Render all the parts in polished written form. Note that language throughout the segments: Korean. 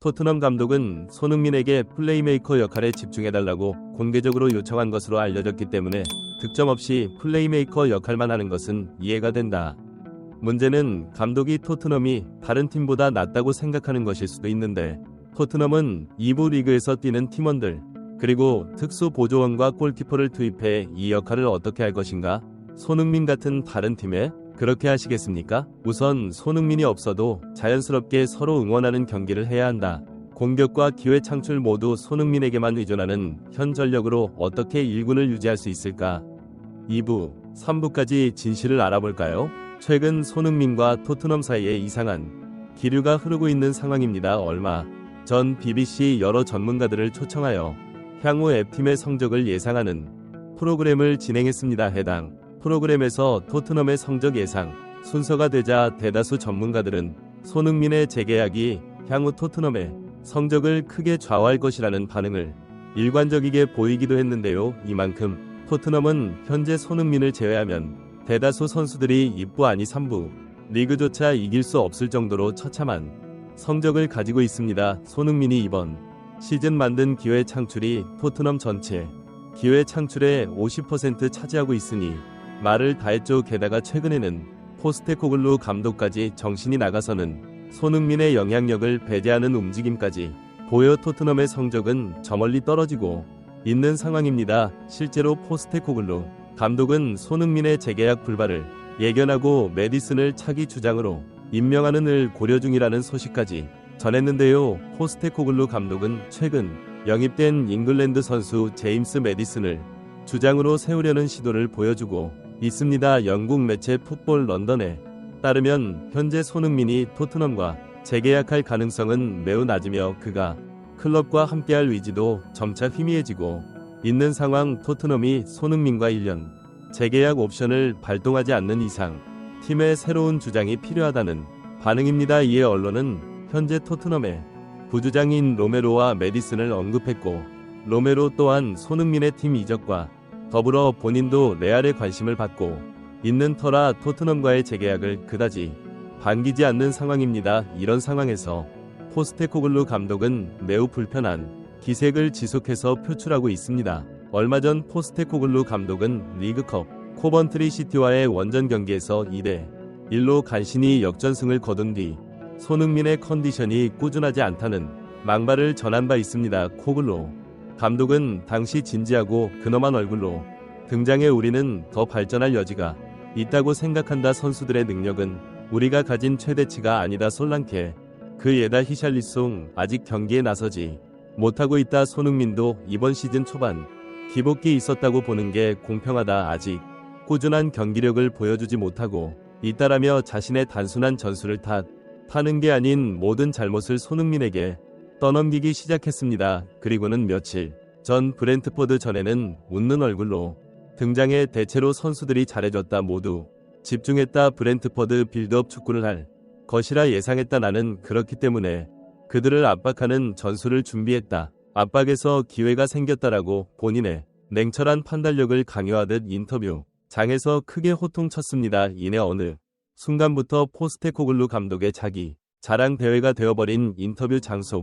토트넘 감독은 손흥민에게 플레이메이커 역할에 집중해달라고 공개적으로 요청한 것으로 알려졌기 때문에 득점 없이 플레이메이커 역할만 하는 것은 이해가 된다. 문제는 감독이 토트넘이 다른 팀보다 낫다고 생각하는 것일 수도 있는데, 토트넘은 2부 리그에서 뛰는 팀원들, 그리고 특수 보조원과 골키퍼를 투입해 이 역할을 어떻게 할 것인가? 손흥민 같은 다른 팀에 그렇게 하시겠습니까? 우선 손흥민이 없어도 자연스럽게 서로 응원하는 경기를 해야 한다. 공격과 기회 창출 모두 손흥민에게만 의존하는 현 전력으로 어떻게 1군을 유지할 수 있을까? 2부, 3부까지 진실을 알아볼까요? 최근 손흥민과 토트넘 사이에 이상한 기류가 흐르고 있는 상황입니다. 얼마 전 BBC 여러 전문가들을 초청하여 향후 F팀의 성적을 예상하는 프로그램을 진행했습니다. 해당 프로그램에서 토트넘의 성적 예상 순서가 되자 대다수 전문가들은 손흥민의 재계약이 향후 토트넘의 성적을 크게 좌우할 것이라는 반응을 일관적이게 보이기도 했는데요. 이만큼 토트넘은 현재 손흥민을 제외하면 대다수 선수들이 2부 아니 3부 리그조차 이길 수 없을 정도로 처참한 성적을 가지고 있습니다. 손흥민이 이번 시즌 만든 기회 창출이 토트넘 전체 기회 창출의 50% 차지하고 있으니 말을 다했죠. 게다가 최근에는 포스테코글루 감독까지 정신이 나가서는 손흥민의 영향력을 배제하는 움직임까지 보여 토트넘의 성적은 저 멀리 떨어지고 있는 상황입니다. 실제로 포스테코글루 감독은 손흥민의 재계약 불발을 예견하고 메디슨을 차기 주장으로 임명하는 을 고려 중이라는 소식까지 전했는데요. 포스테코글루 감독은 최근 영입된 잉글랜드 선수 제임스 메디슨을 주장으로 세우려는 시도를 보여주고 있습니다. 영국 매체 풋볼 런던에 따르면 현재 손흥민이 토트넘과 재계약할 가능성은 매우 낮으며 그가 클럽과 함께할 의지도 점차 희미해지고 있는 상황. 토트넘이 손흥민과 1년 재계약 옵션을 발동하지 않는 이상 팀의 새로운 주장이 필요하다는 반응입니다. 이에 언론은 현재 토트넘의 부주장인 로메로와 메디슨을 언급했고, 로메로 또한 손흥민의 팀 이적과 더불어 본인도 레알에 관심을 받고 있는 터라 토트넘과의 재계약을 그다지 반기지 않는 상황입니다. 이런 상황에서 포스테코글루 감독은 매우 불편한 기색을 지속해서 표출하고 있습니다. 얼마 전 포스테코글루 감독은 리그컵 코번트리 시티와의 원정 경기에서 2대1로 간신히 역전승을 거둔 뒤 손흥민의 컨디션이 꾸준하지 않다는 망발을 전한 바 있습니다. 코글루 감독은 당시 진지하고 근엄한 얼굴로 등장해 우리는 더 발전할 여지가 있다고 생각한다. 선수들의 능력은 우리가 가진 최대치가 아니다. 솔랑케 그 예다 히샬리송 아직 경기에 나서지 못하고 있다. 손흥민도 이번 시즌 초반 기복기 있었다고 보는 게 공평하다. 아직 꾸준한 경기력을 보여주지 못하고 있다라며 자신의 단순한 전술을 탓하는 게 아닌 모든 잘못을 손흥민에게 떠넘기기 시작했습니다. 그리고는 며칠 전 브렌트포드 전에는 웃는 얼굴로 등장해 대체로 선수들이 잘해줬다. 모두 집중했다. 브렌트포드 빌드업 축구를 할 것이라 예상했다. 나는 그렇기 때문에 그들을 압박하는 전술을 준비했다. 압박에서 기회가 생겼다라고 본인의 냉철한 판단력을 강요하듯 인터뷰 장에서 크게 호통쳤습니다. 이내 어느 순간부터 포스테코글루 감독의 자기 자랑 대회가 되어버린 인터뷰 장소.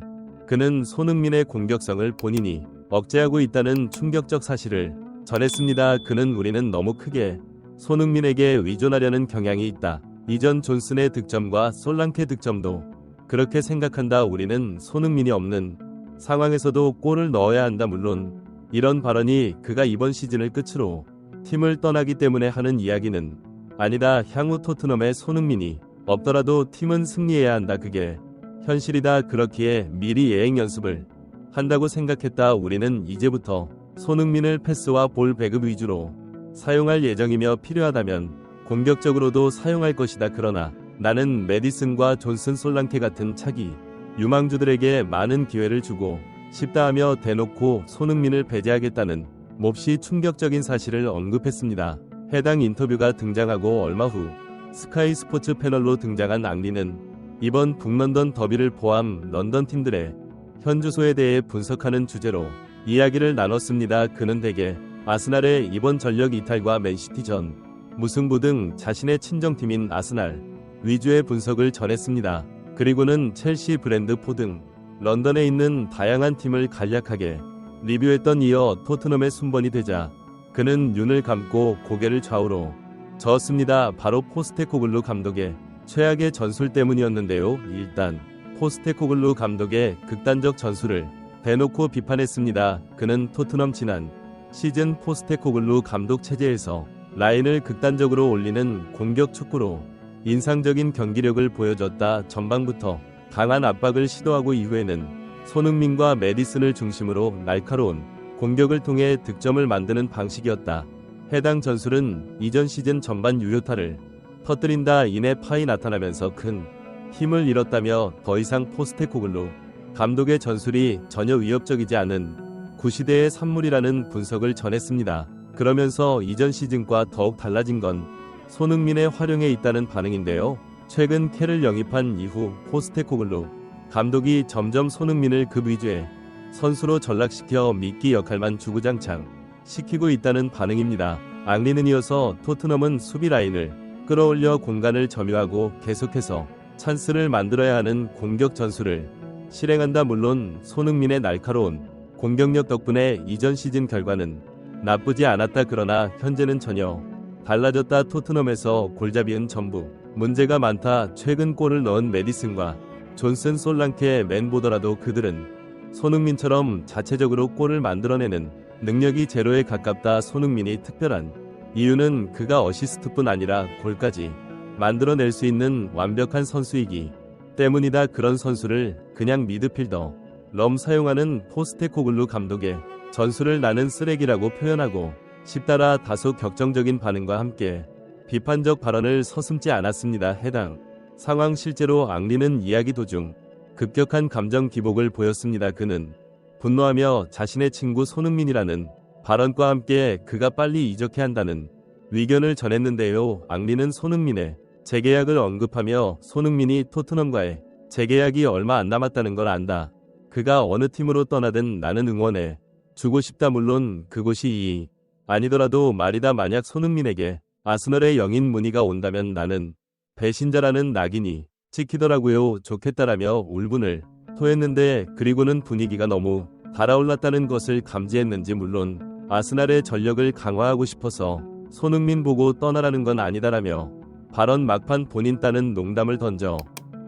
그는 손흥민의 공격성을 본인이 억제하고 있다는 충격적 사실을 전했습니다. 그는 우리는 너무 크게 손흥민에게 의존하려는 경향이 있다. 이전 존슨의 득점과 솔랑케 득점도 그렇게 생각한다. 우리는 손흥민이 없는 상황에서도 골을 넣어야 한다. 물론 이런 발언이 그가 이번 시즌을 끝으로 팀을 떠나기 때문에 하는 이야기는 아니다. 향후 토트넘에 손흥민이 없더라도 팀은 승리해야 한다. 그게 현실이다. 그렇기에 미리 예행 연습을 한다고 생각했다. 우리는 이제부터 손흥민을 패스와 볼 배급 위주로 사용할 예정이며 필요하다면 공격적으로도 사용할 것이다. 그러나 나는 메디슨과 존슨 솔랑케 같은 차기 유망주들에게 많은 기회를 주고 싶다 하며 대놓고 손흥민을 배제하겠다는 몹시 충격적인 사실을 언급했습니다. 해당 인터뷰가 등장하고 얼마 후 스카이 스포츠 패널로 등장한 앙리는 이번 북런던 더비를 포함 런던 팀들의 현 주소에 대해 분석하는 주제로 이야기를 나눴습니다. 그는 대개 아스날의 이번 전력 이탈과 맨시티전 무승부 등 자신의 친정팀인 아스날 위주의 분석을 전했습니다. 그리고는 첼시 브랜드 포 등 런던에 있는 다양한 팀을 간략하게 리뷰했던 이어 토트넘의 순번이 되자 그는 눈을 감고 고개를 좌우로 저었습니다. 바로 포스테코글루 감독의 최악의 전술 때문이었는데요. 일단 포스테코글루 감독의 극단적 전술을 대놓고 비판했습니다. 그는 토트넘 지난 시즌 포스테코글루 감독 체제에서 라인을 극단적으로 올리는 공격 축구로 인상적인 경기력을 보여줬다. 전반부터 강한 압박을 시도하고 이후에는 손흥민과 메디슨을 중심으로 날카로운 공격을 통해 득점을 만드는 방식이었다. 해당 전술은 이전 시즌 전반 유효타를 터뜨린다 이내 파이 나타나면서 큰 힘을 잃었다며 더 이상 포스테코글루 감독의 전술이 전혀 위협적이지 않은 구시대의 산물이라는 분석을 전했습니다. 그러면서 이전 시즌과 더욱 달라진 건 손흥민의 활용에 있다는 반응인데요. 최근 캐를 영입한 이후 포스테코글루 감독이 점점 손흥민을 급 위주의 선수로 전락시켜 미끼 역할만 주구장창 시키고 있다는 반응입니다. 앙리는 이어서 토트넘은 수비 라인을 끌어올려 공간을 점유하고 계속해서 찬스를 만들어야 하는 공격 전술을 실행한다. 물론 손흥민의 날카로운 공격력 덕분에 이전 시즌 결과는 나쁘지 않았다. 그러나 현재는 전혀 달라졌다. 토트넘에서 골잡이는 전부 문제가 많다. 최근 골을 넣은 메디슨과 존슨 솔랑케 맨 보더라도 그들은 손흥민처럼 자체적으로 골을 만들어내는 능력이 제로에 가깝다. 손흥민이 특별한 이유는 그가 어시스트뿐 아니라 골까지 만들어낼 수 있는 완벽한 선수이기 때문이다. 그런 선수를 그냥 미드필더 럼 사용하는 포스테코글루 감독의 전술을 나는 쓰레기라고 표현하고 싶다라 다소 격정적인 반응과 함께 비판적 발언을 서슴지 않았습니다. 해당 상황 실제로 앙리는 이야기 도중 급격한 감정 기복을 보였습니다. 그는 분노하며 자신의 친구 손흥민이라는 발언과 함께 그가 빨리 이적해야 한다는 의견을 전했는데요. 앙리는 손흥민의 재계약을 언급하며 손흥민이 토트넘과의 재계약이 얼마 안 남았다는 걸 안다. 그가 어느 팀으로 떠나든 나는 응원해 주고 싶다. 물론 그곳이 아니더라도 말이다. 만약 손흥민에게 아스널의 영인 문의가 온다면 나는 배신자라는 낙인이 찍히더라고요. 좋겠다라며 울분을 토했는데 그리고는 분위기가 너무 달아올랐다는 것을 감지했는지 물론 아스날의 전력을 강화하고 싶어서 손흥민 보고 떠나라는 건 아니다라며 발언 막판 본인 따는 농담을 던져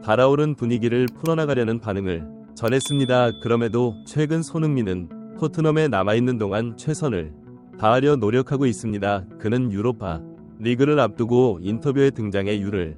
달아오른 분위기를 풀어나가려는 반응을 전했습니다. 그럼에도 최근 손흥민은 토트넘에 남아있는 동안 최선을 다하려 노력하고 있습니다. 그는 유로파 리그를 앞두고 인터뷰에 등장해 유를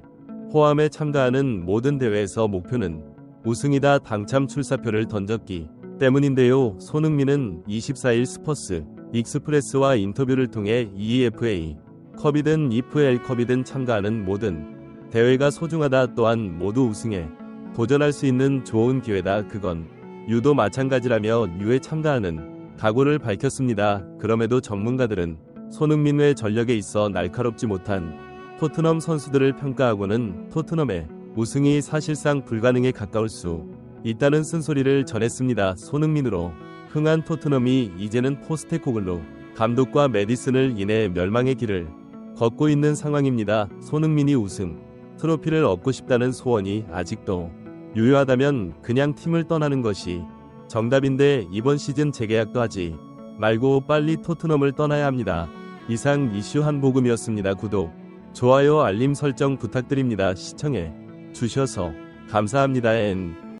포함해 참가하는 모든 대회에서 목표는 우승이다. 당참 출사표를 던졌기 때문인데요. 손흥민은 24일 스퍼스 익스프레스와 인터뷰를 통해 EFA 컵이든 EFL 컵이든 참가하는 모든 대회가 소중하다. 또한 모두 우승에 도전할 수 있는 좋은 기회다. 그건 유도 마찬가지라며 유에 참가하는 각오를 밝혔습니다. 그럼에도 전문가들은 손흥민의 전력에 있어 날카롭지 못한 토트넘 선수들을 평가하고는 토트넘의 우승이 사실상 불가능에 가까울 수 있다는 쓴소리를 전했습니다. 손흥민으로 흥한 토트넘이 이제는 포스테코글루 감독과 메디슨을 인해 멸망의 길을 걷고 있는 상황입니다. 손흥민이 우승 트로피를 얻고 싶다는 소원이 아직도 유효하다면 그냥 팀을 떠나는 것이 정답인데 이번 시즌 재계약도 하지 말고 빨리 토트넘을 떠나야 합니다. 이상 이슈 한복음이었습니다. 구독, 좋아요, 알림 설정 부탁드립니다. 시청해 주셔서 감사합니다.